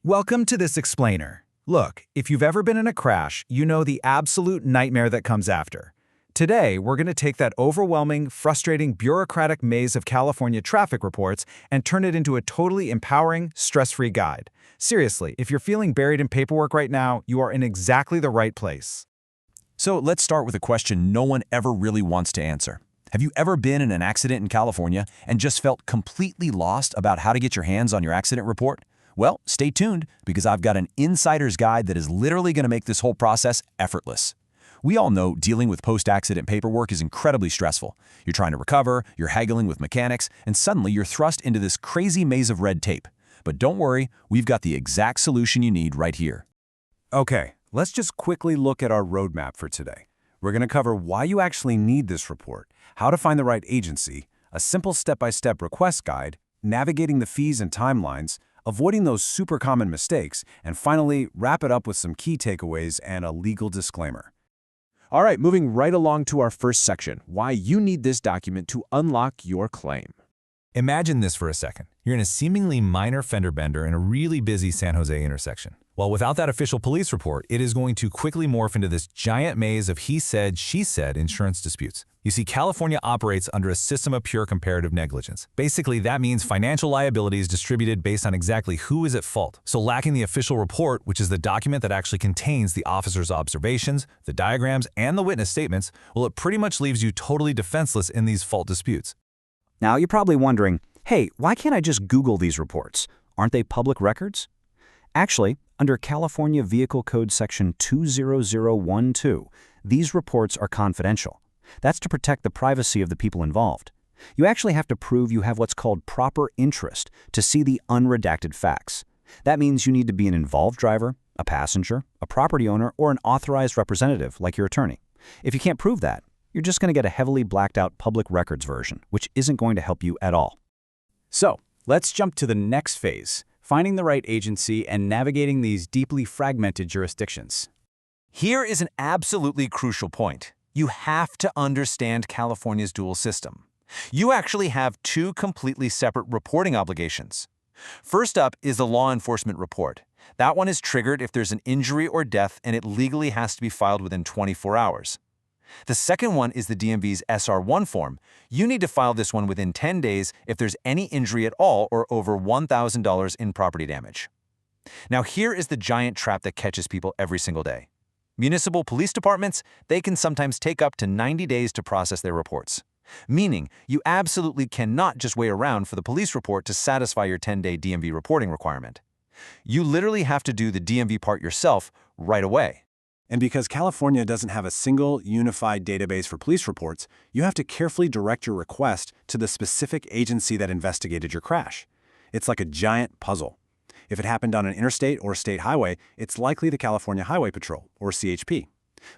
Welcome to this explainer. Look, if you've ever been in a crash, you know the absolute nightmare that comes after. Today, we're going to take that overwhelming, frustrating, bureaucratic maze of California traffic reports and turn it into a totally empowering, stress-free guide. Seriously, if you're feeling buried in paperwork right now, you are in exactly the right place. So let's start with a question no one ever really wants to answer. Have you ever been in an accident in California and just felt completely lost about how to get your hands on your accident report? Well, stay tuned because I've got an insider's guide that is literally going to make this whole process effortless. We all know dealing with post-accident paperwork is incredibly stressful. You're trying to recover, you're haggling with mechanics, and suddenly you're thrust into this crazy maze of red tape. But don't worry, we've got the exact solution you need right here. Okay, let's just quickly look at our roadmap for today. We're going to cover why you actually need this report, how to find the right agency, a simple step-by-step request guide, navigating the fees and timelines, avoiding those super common mistakes, and finally, wrap it up with some key takeaways and a legal disclaimer. All right, moving right along to our first section, why you need this document to unlock your claim. Imagine this for a second. You're in a seemingly minor fender bender in a really busy San Jose intersection. Well, without that official police report, it is going to quickly morph into this giant maze of he said, she said insurance disputes. You see, California operates under a system of pure comparative negligence. Basically, that means financial liability is distributed based on exactly who is at fault. So lacking the official report, which is the document that actually contains the officer's observations, the diagrams, and the witness statements, well, it pretty much leaves you totally defenseless in these fault disputes. Now, you're probably wondering, hey, why can't I just Google these reports? Aren't they public records? Actually, under California Vehicle Code Section 20012, these reports are confidential. That's to protect the privacy of the people involved. You actually have to prove you have what's called proper interest to see the unredacted facts. That means you need to be an involved driver, a passenger, a property owner, or an authorized representative like your attorney. If you can't prove that, you're just going to get a heavily blacked out public records version, which isn't going to help you at all. So, let's jump to the next phase, finding the right agency and navigating these deeply fragmented jurisdictions. Here is an absolutely crucial point. You have to understand California's dual system. You actually have two completely separate reporting obligations. First up is the law enforcement report. That one is triggered if there's an injury or death and it legally has to be filed within 24 hours. The second one is the DMV's SR1 form. You need to file this one within 10 days if there's any injury at all or over $1,000 in property damage. Now here is the giant trap that catches people every single day. Municipal police departments, they can sometimes take up to 90 days to process their reports. Meaning, you absolutely cannot just wait around for the police report to satisfy your 10-day DMV reporting requirement. You literally have to do the DMV part yourself right away. And because California doesn't have a single, unified database for police reports, you have to carefully direct your request to the specific agency that investigated your crash. It's like a giant puzzle. If it happened on an interstate or state highway, it's likely the California Highway Patrol, or CHP.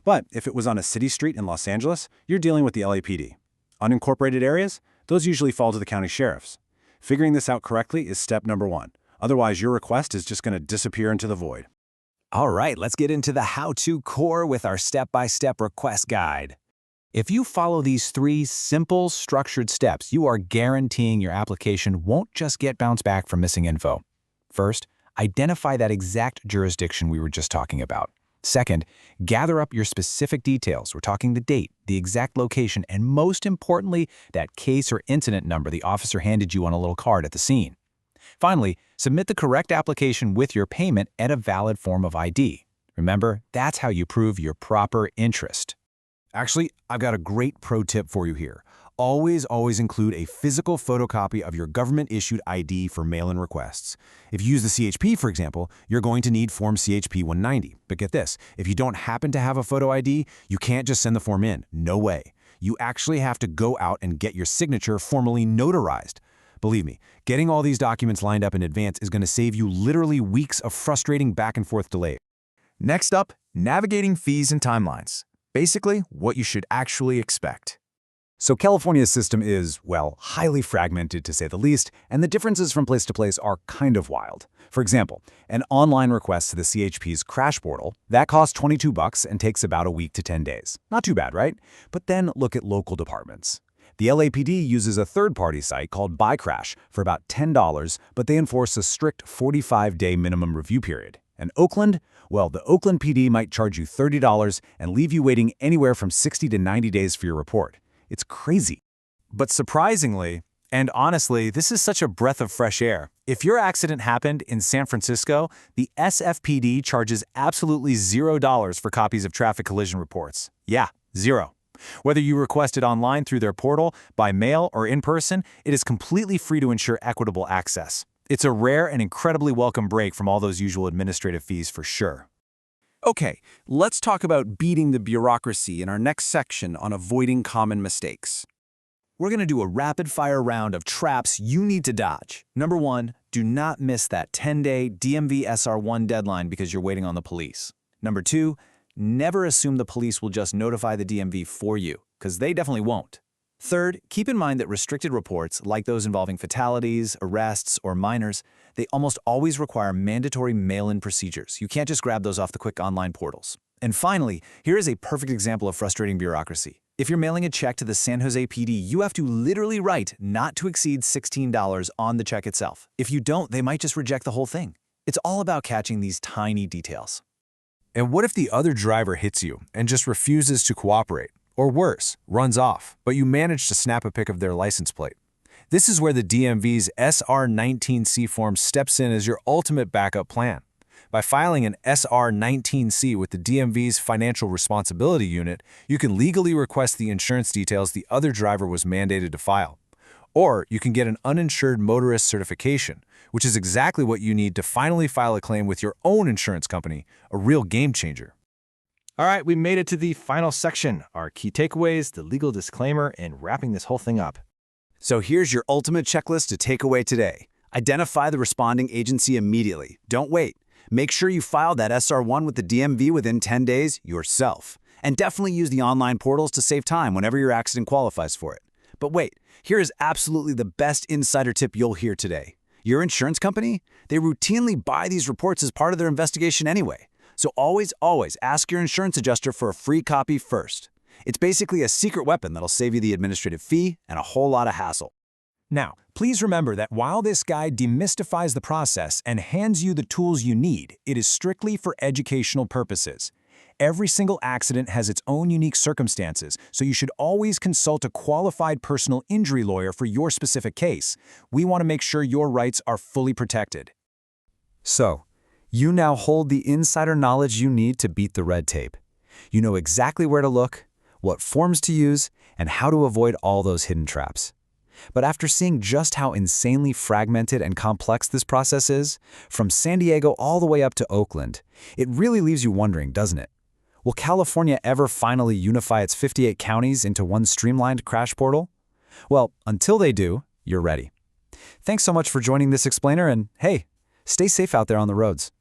But if it was on a city street in Los Angeles, you're dealing with the LAPD. Unincorporated areas? Those usually fall to the county sheriffs. Figuring this out correctly is step number one. Otherwise, your request is just going to disappear into the void. All right, let's get into the how-to core with our step-by-step request guide. If you follow these three simple, structured steps, you are guaranteeing your application won't just get bounced back from missing info. First, identify that exact jurisdiction we were just talking about. Second, gather up your specific details. We're talking the date, the exact location, and most importantly, that case or incident number the officer handed you on a little card at the scene. Finally, submit the correct application with your payment and a valid form of ID. Remember, that's how you prove your proper interest. Actually, I've got a great pro tip for you here. Always include a physical photocopy of your government-issued ID for mail-in requests. If you use the CHP, for example, you're going to need Form CHP 190. But get this, if you don't happen to have a photo ID, you can't just send the form in. No way. You actually have to go out and get your signature formally notarized. Believe me, getting all these documents lined up in advance is going to save you literally weeks of frustrating back-and-forth delay. Next up, navigating fees and timelines. Basically, what you should actually expect. So California's system is, well, highly fragmented to say the least, and the differences from place to place are kind of wild. For example, an online request to the CHP's crash portal, that costs $22 and takes about a week to 10 days. Not too bad, right? But then look at local departments. The LAPD uses a third-party site called BuyCrash for about $10, but they enforce a strict 45-day minimum review period. And Oakland? Well, the Oakland PD might charge you $30 and leave you waiting anywhere from 60 to 90 days for your report. It's crazy. But surprisingly, and honestly, this is such a breath of fresh air. If your accident happened in San Francisco, the SFPD charges absolutely $0 for copies of traffic collision reports. Yeah, zero. Whether you request it online through their portal, by mail, or in person, it is completely free to ensure equitable access. It's a rare and incredibly welcome break from all those usual administrative fees for sure. Okay, let's talk about beating the bureaucracy in our next section on avoiding common mistakes. We're going to do a rapid-fire round of traps you need to dodge. Number 1, do not miss that 10-day DMV SR1 deadline because you're waiting on the police. Number 2, never assume the police will just notify the DMV for you, because they definitely won't. Third, keep in mind that restricted reports, like those involving fatalities, arrests, or minors, they almost always require mandatory mail-in procedures. You can't just grab those off the quick online portals. And finally, here is a perfect example of frustrating bureaucracy. If you're mailing a check to the San Jose PD, you have to literally write not to exceed $16 on the check itself. If you don't, they might just reject the whole thing. It's all about catching these tiny details. And what if the other driver hits you and just refuses to cooperate? Or worse, runs off, but you manage to snap a pic of their license plate? This is where the DMV's SR19C form steps in as your ultimate backup plan. By filing an SR19C with the DMV's Financial Responsibility Unit, you can legally request the insurance details the other driver was mandated to file. Or you can get an uninsured motorist certification, which is exactly what you need to finally file a claim with your own insurance company, a real game changer. All right, we made it to the final section, our key takeaways, the legal disclaimer, and wrapping this whole thing up. So here's your ultimate checklist to take away today. Identify the responding agency immediately. Don't wait. Make sure you file that SR1 with the DMV within 10 days yourself. And definitely use the online portals to save time whenever your accident qualifies for it. But wait, here is absolutely the best insider tip you'll hear today. Your insurance company? They routinely buy these reports as part of their investigation anyway. So always ask your insurance adjuster for a free copy first. It's basically a secret weapon that'll save you the administrative fee and a whole lot of hassle. Now, please remember that while this guide demystifies the process and hands you the tools you need, it is strictly for educational purposes. Every single accident has its own unique circumstances, so you should always consult a qualified personal injury lawyer for your specific case. We want to make sure your rights are fully protected. So, you now hold the insider knowledge you need to beat the red tape. You know exactly where to look, what forms to use, and how to avoid all those hidden traps. But after seeing just how insanely fragmented and complex this process is, from San Diego all the way up to Oakland, it really leaves you wondering, doesn't it? Will California ever finally unify its 58 counties into one streamlined crash portal? Well, until they do, you're ready. Thanks so much for joining this explainer, and hey, stay safe out there on the roads.